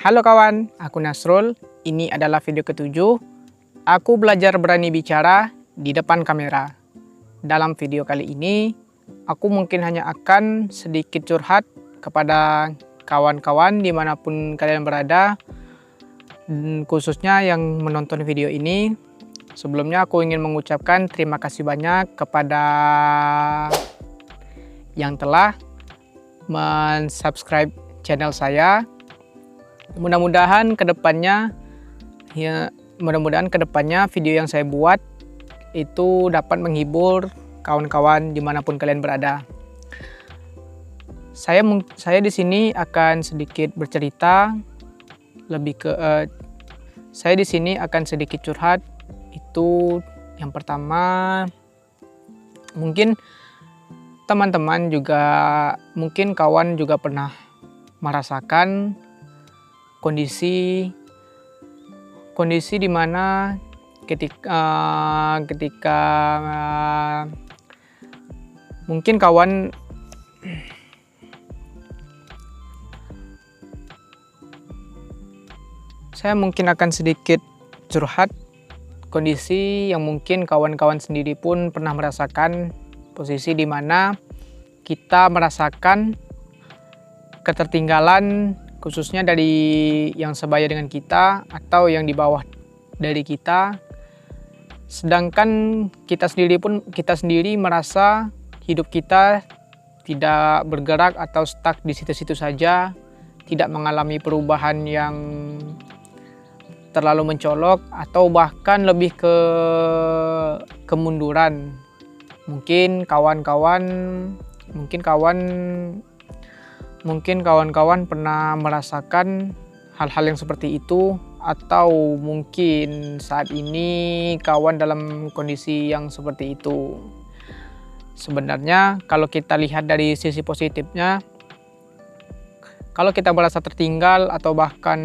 Halo kawan, aku Nasrul. Ini adalah video ketujuh. Aku belajar berani bicara di depan kamera. Dalam video kali ini, aku mungkin hanya akan sedikit curhat kepada kawan-kawan dimanapun kalian berada, khususnya yang menonton video ini. Sebelumnya aku ingin mengucapkan terima kasih banyak kepada yang telah mensubscribe channel saya. Mudah-mudahan kedepannya video yang saya buat itu dapat menghibur kawan-kawan dimanapun kalian berada. Saya di sini akan sedikit bercerita saya di sini akan sedikit curhat. Itu yang pertama, mungkin teman-teman juga, mungkin kawan juga pernah merasakan kondisi di mana ketika mungkin kawan saya mungkin akan sedikit curhat kondisi yang mungkin kawan-kawan sendiri pun pernah merasakan, posisi di mana kita merasakan ketertinggalan, khususnya dari yang sebaya dengan kita atau yang di bawah dari kita, sedangkan kita sendiri merasa hidup kita tidak bergerak atau stuck di situ-situ saja, tidak mengalami perubahan yang terlalu mencolok atau bahkan lebih ke kemunduran. Mungkin kawan-kawan pernah merasakan hal-hal yang seperti itu, atau mungkin saat ini kawan dalam kondisi yang seperti itu. Sebenarnya kalau kita lihat dari sisi positifnya, kalau kita merasa tertinggal atau bahkan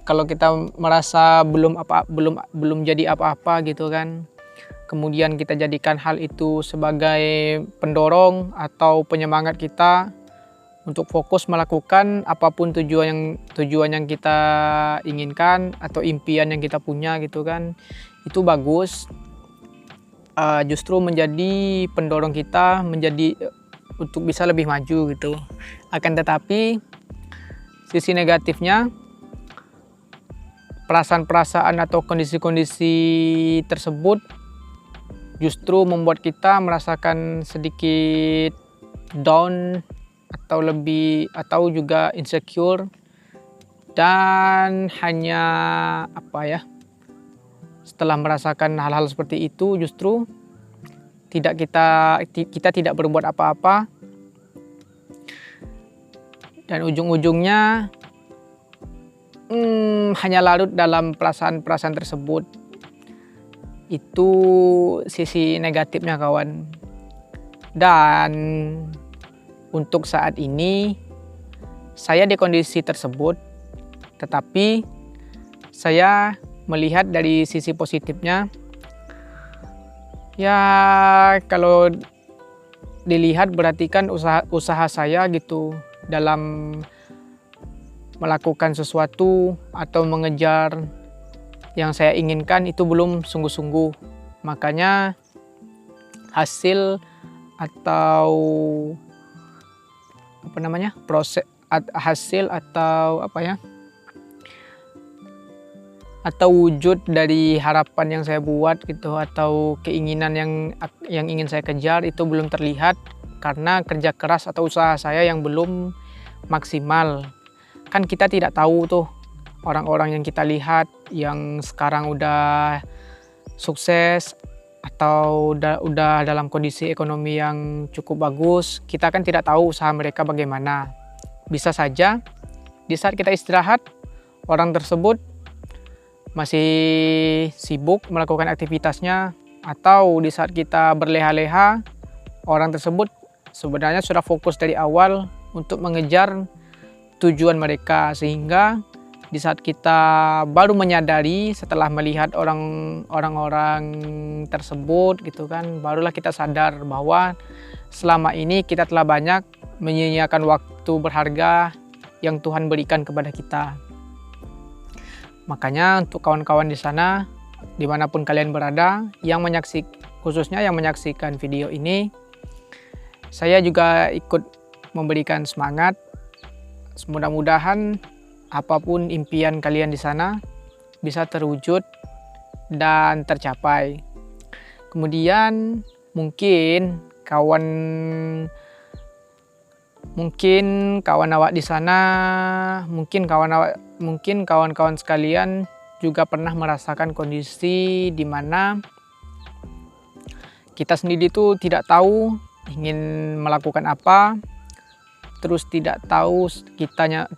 kalau kita merasa belum jadi apa-apa gitu kan, kemudian kita jadikan hal itu sebagai pendorong atau penyemangat kita untuk fokus melakukan apapun tujuan yang kita inginkan atau impian yang kita punya gitu kan, itu bagus. Justru menjadi pendorong kita untuk bisa lebih maju gitu. Akan tetapi sisi negatifnya, perasaan-perasaan atau kondisi-kondisi tersebut justru membuat kita merasakan sedikit down atau juga insecure, dan hanya setelah merasakan hal-hal seperti itu justru kita tidak berbuat apa-apa, dan ujung-ujungnya hanya larut dalam perasaan-perasaan tersebut. Itu sisi negatifnya kawan. Dan untuk saat ini saya di kondisi tersebut, tetapi saya melihat dari sisi positifnya. Ya kalau dilihat berarti kan usaha saya gitu dalam melakukan sesuatu atau mengejar yang saya inginkan itu belum sungguh-sungguh. Makanya hasil atau atau wujud dari harapan yang saya buat gitu, atau keinginan yang ingin saya kejar itu belum terlihat karena kerja keras atau usaha saya yang belum maksimal. Kan kita tidak tahu tuh orang-orang yang kita lihat yang sekarang udah sukses atau udah dalam kondisi ekonomi yang cukup bagus, kita kan tidak tahu usaha mereka bagaimana. Bisa saja di saat kita istirahat, orang tersebut masih sibuk melakukan aktivitasnya, atau di saat kita berleha-leha, orang tersebut sebenarnya sudah fokus dari awal untuk mengejar tujuan mereka, sehingga di saat kita baru menyadari setelah melihat orang-orang tersebut gitu kan, barulah kita sadar bahwa selama ini kita telah banyak menyia-nyiakan waktu berharga yang Tuhan berikan kepada kita. Makanya untuk kawan-kawan di sana, dimanapun kalian berada, khususnya yang menyaksikan video ini, saya juga ikut memberikan semangat. Mudah-mudahan apapun impian kalian di sana bisa terwujud dan tercapai. Kemudian mungkin kawan awak di sana, mungkin kawan-kawan sekalian juga pernah merasakan kondisi di mana kita sendiri itu tidak tahu ingin melakukan apa, terus tidak tahu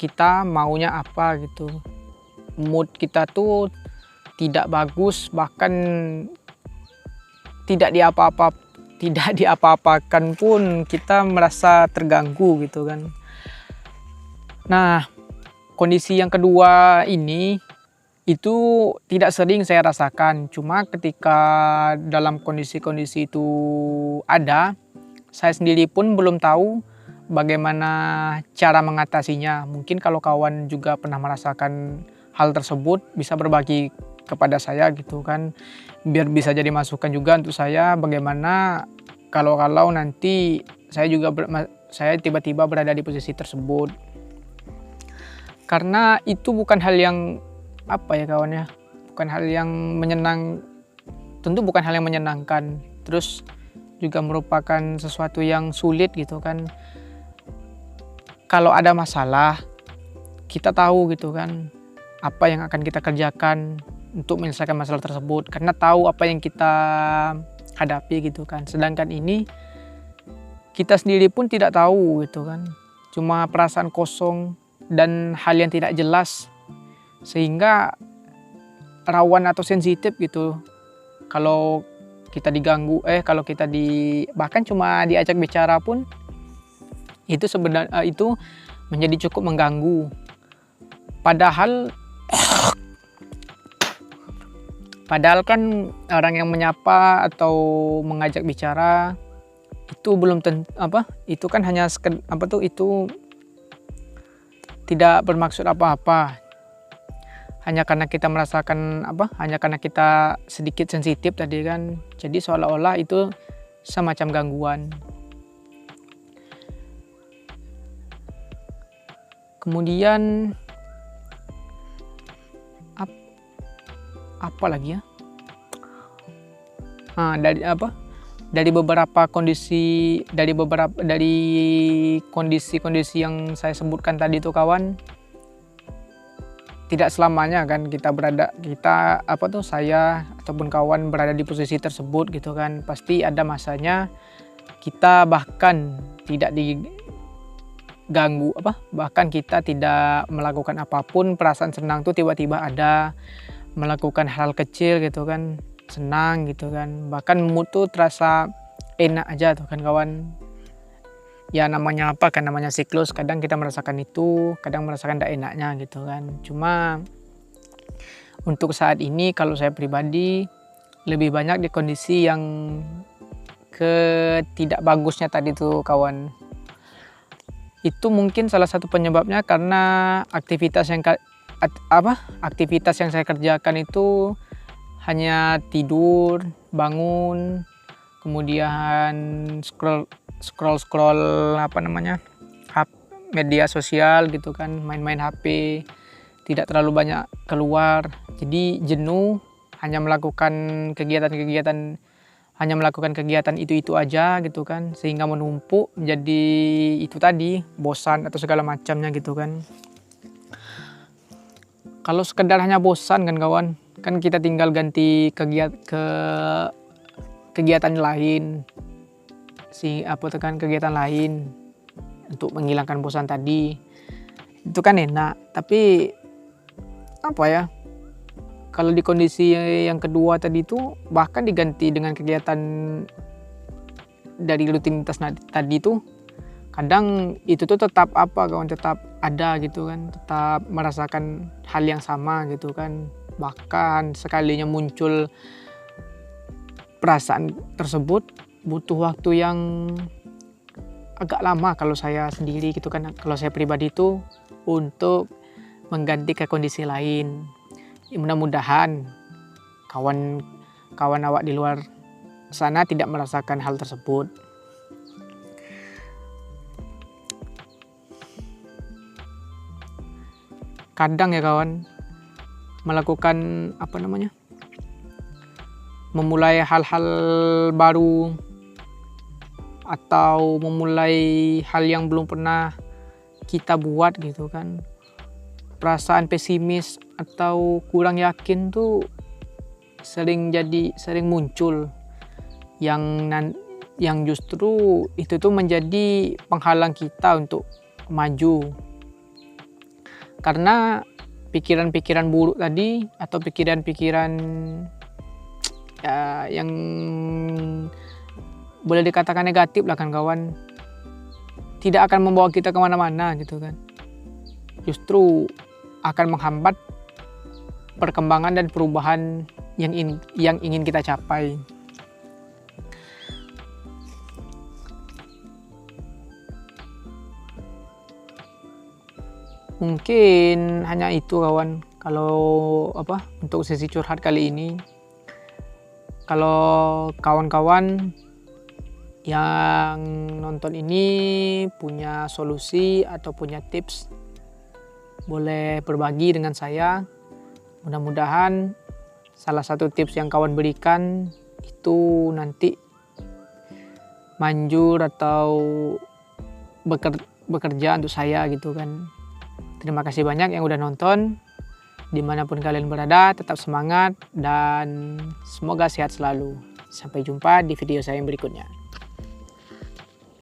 kita maunya apa gitu. Mood kita tuh tidak bagus, bahkan tidak diapa-apakan pun kita merasa terganggu gitu kan. Nah, kondisi yang kedua ini itu tidak sering saya rasakan, cuma ketika dalam kondisi-kondisi itu ada, saya sendiri pun belum tahu bagaimana cara mengatasinya. Mungkin kalau kawan juga pernah merasakan hal tersebut, bisa berbagi kepada saya gitu kan, biar bisa jadi masukan juga untuk saya bagaimana kalau nanti saya tiba-tiba berada di posisi tersebut. Karena itu bukan hal yang kawan ya, bukan hal yang tentu bukan hal yang menyenangkan, terus juga merupakan sesuatu yang sulit gitu kan. Kalau ada masalah, kita tahu gitu kan apa yang akan kita kerjakan untuk menyelesaikan masalah tersebut, karena tahu apa yang kita hadapi gitu kan. Sedangkan ini kita sendiri pun tidak tahu gitu kan, cuma perasaan kosong dan hal yang tidak jelas, sehingga rawan atau sensitif gitu kalau kita diganggu, kalau kita bahkan cuma diajak bicara pun itu sebenarnya itu menjadi cukup mengganggu. Padahal kan orang yang menyapa atau mengajak bicara itu belum itu kan hanya itu tidak bermaksud apa-apa. Hanya karena kita merasakan hanya karena kita sedikit sensitif tadi kan. Jadi seolah-olah itu semacam gangguan. Kemudian apa lagi ya? Dari kondisi yang saya sebutkan tadi itu kawan, tidak selamanya kan saya ataupun kawan berada di posisi tersebut gitu kan. Pasti ada masanya kita bahkan tidak diganggu bahkan kita tidak melakukan apapun, perasaan senang tuh tiba-tiba ada, melakukan hal kecil gitu kan, senang gitu kan, bahkan mood tuh terasa enak aja tuh kan kawan. Ya namanya siklus, kadang kita merasakan itu, kadang merasakan tidak enaknya gitu kan. Cuma untuk saat ini kalau saya pribadi lebih banyak di kondisi yang tidak bagusnya tadi tuh kawan. Itu mungkin salah satu penyebabnya karena aktivitas yang saya kerjakan itu hanya tidur, bangun, kemudian scroll media sosial gitu kan, main-main HP, tidak terlalu banyak keluar. Jadi jenuh, hanya melakukan kegiatan itu aja gitu kan, sehingga menumpuk menjadi itu tadi, bosan atau segala macamnya gitu kan. Kalau sekedar hanya bosan kan kawan, kan kita tinggal ganti kegiatan lain, kegiatan lain untuk menghilangkan bosan tadi. Itu kan enak, tapi kalau di kondisi yang kedua tadi itu bahkan diganti dengan kegiatan dari rutinitas tadi itu, kadang itu tuh tetap tetap ada gitu kan, tetap merasakan hal yang sama gitu kan. Bahkan sekalinya muncul perasaan tersebut butuh waktu yang agak lama kalau saya sendiri gitu kan, kalau saya pribadi itu untuk mengganti ke kondisi lain. Mudah-mudahan kawan awak di luar sana tidak merasakan hal tersebut. Kadang ya kawan, melakukan memulai hal-hal baru atau memulai hal yang belum pernah kita buat gitu kan, perasaan pesimis atau kurang yakin tuh sering muncul, yang justru itu tuh menjadi penghalang kita untuk maju. Karena pikiran-pikiran buruk tadi atau pikiran-pikiran yang boleh dikatakan negatif lah kan kawan, tidak akan membawa kita kemana-mana gitu kan. Justru akan menghambat perkembangan dan perubahan yang ingin kita capai. Mungkin hanya itu kawan, kalau untuk sesi curhat kali ini. Kalau kawan-kawan yang nonton ini punya solusi atau punya tips, boleh berbagi dengan saya. Mudah-mudahan salah satu tips yang kawan berikan itu nanti manjur atau bekerja untuk saya gitu kan. Terima kasih banyak yang udah nonton. Dimanapun kalian berada, tetap semangat dan semoga sehat selalu. Sampai jumpa di video saya yang berikutnya.